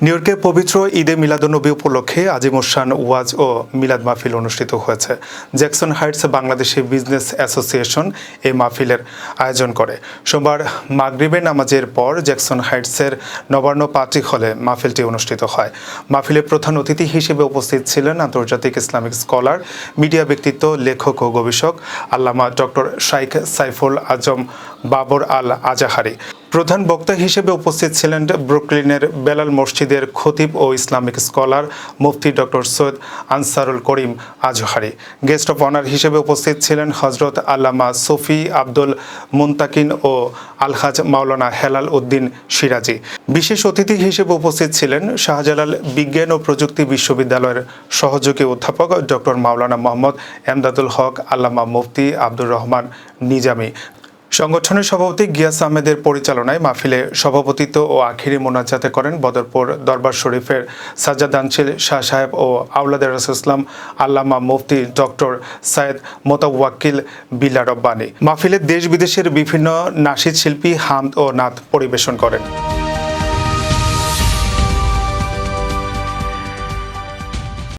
নিউইয়র্কে পবিত্র ঈদে মিলাদুন্নবী উপলক্ষে আজিমুসান ওয়াজ ও মিলাদ মাহফিল অনুষ্ঠিত হয়েছে। Jackson Heights Bangladeshi business association এই মাহফিলের আয়োজন করে। সোমবার মাগরিবের নামাজের পর জ্যাকসন হাইটসের নবান্ন পাট্রিক হলে মাহফিলটি অনুষ্ঠিত হয়। মাহফিলের প্রধান অতিথি হিসেবে উপস্থিত ছিলেন আন্তর্জাতিক ইসলামিক স্কলার, মিডিয়া ব্যক্তিত্ব, লেখক ও গবেষক আল্লামা ডক্টর শাইখ সাইফুল আজম বাবর আল আজাহারি। প্রধান বক্তা হিসেবে উপস্থিত ছিলেন ব্রুকলিনের বেলাল মসজিদের খতিব ও ইসলামিক স্কলার মুফতি doctor Syed Ansarul Karim Azhari. Guest of honour হিসেবে উপস্থিত ছিলেন হজরত আল্লামা সফি আব্দুল মুনতাকিন ও আলহাজ মাওলানা হেলাল উদ্দিন সিরাজি। বিশেষ অতিথি হিসেবে উপস্থিত ছিলেন শাহজালাল বিজ্ঞান ও প্রযুক্তি বিশ্ববিদ্যালয়ের সহযোগী অধ্যাপক ডক্টর মাওলানা মোহাম্মদ এমদাদুল হক, আল্লামা মুফতি আব্দুর রহমান নিজামী। সংগঠনের সভাপতি গিয়াস আহমেদের পরিচালনায় মাহফিলে সভাপতিত্ব ও আখিরি মোনাজাতে করেন বদরপুর দরবার শরীফের সাজ্জাদানশীল শাহ সাহেব ও আওলাদে রাসূল ইসলাম আল্লামা মুফতি ডক্টর সাইয়েদ মোতাওয়াক্কিল বিল্লাহ রব্বানী। মাহফিলে দেশ বিদেশের বিভিন্ন নাশিদ শিল্পী হামদ ও নাত পরিবেশন করেন।